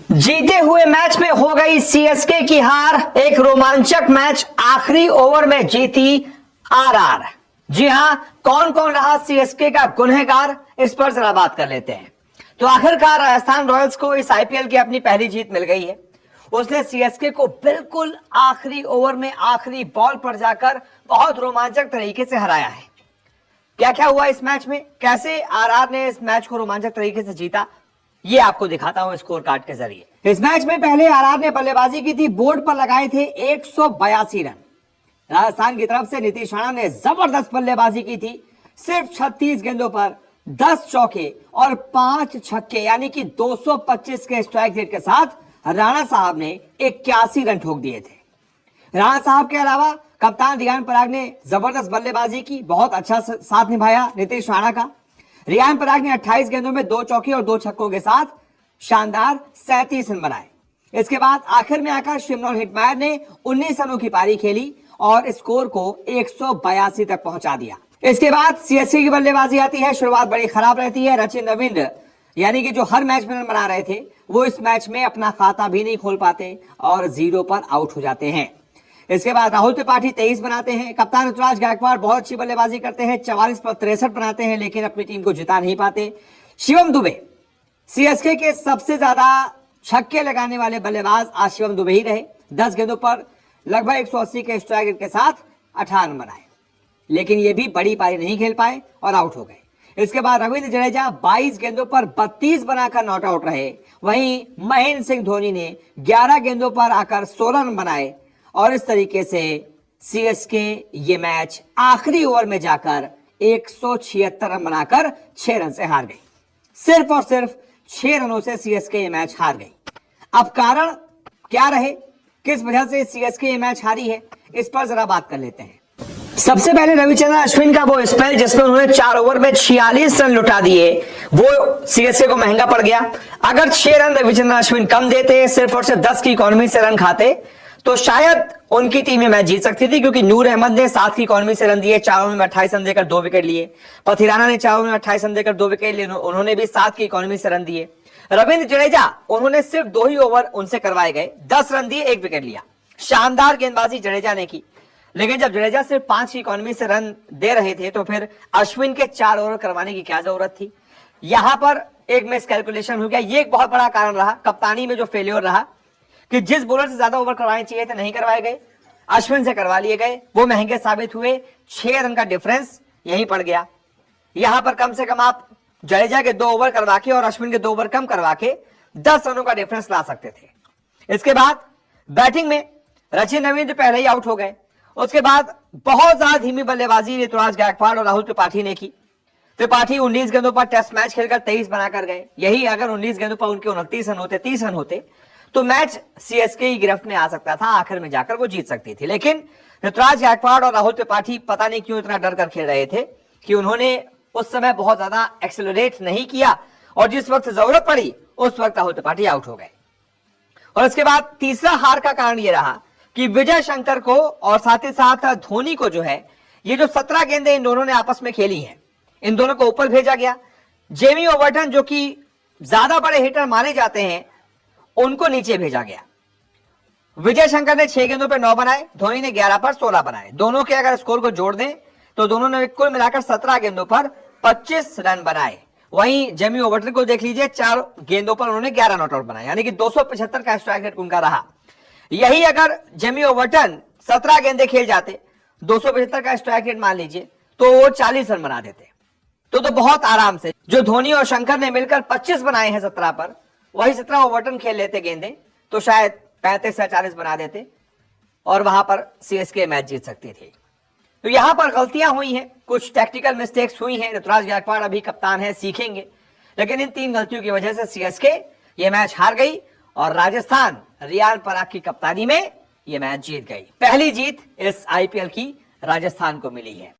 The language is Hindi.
जीते हुए मैच में हो गई सीएसके की हार। एक रोमांचक मैच आखिरी ओवर में जीती आरआर। जी हां, कौन कौन रहा सीएसके का गुनहगार, इस पर जरा बात कर लेते हैं। तो आखिरकार राजस्थान रॉयल्स को इस आईपीएल की अपनी पहली जीत मिल गई है। उसने सीएसके को बिल्कुल आखिरी ओवर में आखिरी बॉल पर जाकर बहुत रोमांचक तरीके से हराया है। क्या क्या हुआ इस मैच में, कैसे आरआर ने इस मैच को रोमांचक तरीके से जीता, ये आपको दिखाता हूं स्कोर कार्ड के जरिए। इस मैच में पहले आरआर ने बल्लेबाजी की थी, बोर्ड पर लगाए थे 182 रन। राजस्थान की तरफ से नीतीश राणा ने जबरदस्त बल्लेबाजी की थी, सिर्फ 36 गेंदों पर 10 चौके और 5 छक्के, यानी कि 225 के स्ट्राइक रेट के साथ राणा साहब ने 81 रन ठोक दिए थे। राणा साहब के अलावा कप्तान रियान पराग ने जबरदस्त बल्लेबाजी की, बहुत अच्छा साथ निभाया नीतीश राणा का। रियान पराग ने 28 गेंदों में 2 चौके और 2 छक्कों के साथ शानदार 37 रन बनाए। इसके बाद आखिर में आकर शिमरॉन हिटमायर ने 19 रनों की पारी खेली और स्कोर को 182 तक पहुंचा दिया। इसके बाद सीएसके की बल्लेबाजी आती है। शुरुआत बड़ी खराब रहती है। रचिन रविंद्र, यानी कि जो हर मैच में रन बना रहे थे, वो इस मैच में अपना खाता भी नहीं खोल पाते और 0 पर आउट हो जाते हैं। इसके बाद राहुल त्रिपाठी 23 बनाते हैं। कप्तान ऋतुराज गायकवाड़ बहुत अच्छी बल्लेबाजी करते हैं, 44 पर 63 बनाते हैं, लेकिन अपनी टीम को जिता नहीं पाते। शिवम दुबे, सीएसके के सबसे ज्यादा छक्के लगाने वाले बल्लेबाज आज शिवम दुबे ही रहे। 10 गेंदों पर लगभग 180 के स्ट्राइक रेट के साथ 18 रन बनाए, लेकिन ये भी बड़ी पारी नहीं खेल पाए और आउट हो गए। इसके बाद रविंद्र जडेजा 22 गेंदों पर 32 बनाकर नॉट आउट रहे। वहीं महेंद्र सिंह धोनी ने 11 गेंदों पर आकर 16 रन बनाए और इस तरीके से सीएसके ये मैच आखिरी ओवर में जाकर 176 रन बनाकर 6 रन से हार गई। सिर्फ और सिर्फ 6 रनों से सीएसके ये मैच हार गई। अब कारण क्या रहे, किस वजह से सीएसके ये मैच हारी है, इस पर जरा बात कर लेते हैं। सबसे पहले रविचंद्रन अश्विन का वो स्पेल जिसमें उन्होंने 4 ओवर में 46 रन लुटा दिए, वो सीएसके को महंगा पड़ गया। अगर 6 रन रविचंद्रन अश्विन कम देते, सिर्फ और सिर्फ 10 की इकोनॉमी से रन खाते, तो शायद उनकी टीम में मैच जीत सकती थी, क्योंकि नूर अहमद ने 7 की इकोनॉमी से रन दिए, 4 ओवर में 28 रन देकर 2 विकेट लिए। पथिराना ने 4 ओवर में 28 रन देकर 2 विकेट लिए, उन्होंने भी 7 की इकोनॉमी से रन दिए। रविंद्र जडेजा, उन्होंने सिर्फ 2 ही ओवर उनसे करवाए गए, 10 रन दिए, 1 विकेट लिया। शानदार गेंदबाजी जडेजा ने की, लेकिन जब जडेजा सिर्फ 5 की इकोनॉमी से रन दे रहे थे, तो फिर अश्विन के 4 ओवर करवाने की क्या जरूरत थी। यहां पर एक मिस कैलकुलेशन हो गया। ये एक बहुत बड़ा कारण रहा कप्तानी में जो फेलियर रहा, कि जिस बॉलर से ज्यादा ओवर करवाने चाहिए थे नहीं करवाए गए, अश्विन से करवा लिए गए, वो महंगे साबित हुए। 6 रन का डिफरेंस यहीं पड़ गया। यहां पर कम से कम आप जडेजा के 2 ओवर करवा के और अश्विन के 2 ओवर कम करवा के 10 रनों का डिफरेंस ला सकते थे। इसके बाद बैटिंग में रचिन रविंद्र पहले ही आउट हो गए। उसके बाद बहुत ज्यादा धीमी बल्लेबाजी ऋतुराज गायकवाड़ और राहुल त्रिपाठी ने की। त्रिपाठी 19 गेंदों पर टेस्ट मैच खेलकर 23 बनाकर गए। यही अगर 19 गेंदों पर उनके 29 रन होते, 30 रन होते, तो मैच सीएसके की गिरफ्त में आ सकता था, आखिर में जाकर वो जीत सकती थी। लेकिन ऋतुराज गायकवाड़ और राहुल त्रिपाठी पता नहीं क्यों इतना डर कर खेल रहे थे कि उन्होंने उस समय बहुत ज्यादा एक्सेलरेट नहीं किया, और जिस वक्त जरूरत पड़ी उस वक्त राहुल त्रिपाठी आउट हो गए। और इसके बाद तीसरा हार का कारण यह रहा कि विजय शंकर को और साथ ही साथ धोनी को जो है, ये जो 17 गेंदें इन दोनों ने आपस में खेली हैं, इन दोनों को ऊपर भेजा गया। जेमी ओवर्टन, जो कि ज्यादा बड़े हिटर माने जाते हैं, उनको नीचे भेजा गया। विजय शंकर ने 6 गेंदों पर 9 बनाए, धोनी ने 11 पर 16 बनाए। दोनों के अगर स्कोर को जोड़ दें तो दोनों ने कुल मिलाकर 17 गेंदों पर 25 रन बनाए। वहीं जेमी ओवर्टन को देख लीजिए, 4 गेंदों पर उन्होंने 11 नॉट आउट बनाए, यानी कि 275 का स्ट्राइक रेट उनका रहा। यही अगर जेमी ओवर्टन 17 गेंदे खेल जाते, 275 का स्ट्राइक रेट मान लीजिए, तो वो 40 रन बना देते। तो बहुत आराम से जो धोनी और शंकर ने मिलकर 25 बनाए हैं 17 पर, वही 17 ओवर्टन खेल लेते गेंदे, तो शायद 35 या 40 बना देते और वहां पर सीएसके मैच जीत सकती थी। तो यहां पर गलतियां हुई हैं, कुछ टैक्टिकल मिस्टेक्स हुई हैं। ऋतुराज गायकवाड़ अभी कप्तान है, सीखेंगे, लेकिन इन 3 गलतियों की वजह से सीएसके ये मैच हार गई और राजस्थान रियान पराग की कप्तानी में ये मैच जीत गई। पहली जीत इस आईपीएल की राजस्थान को मिली है।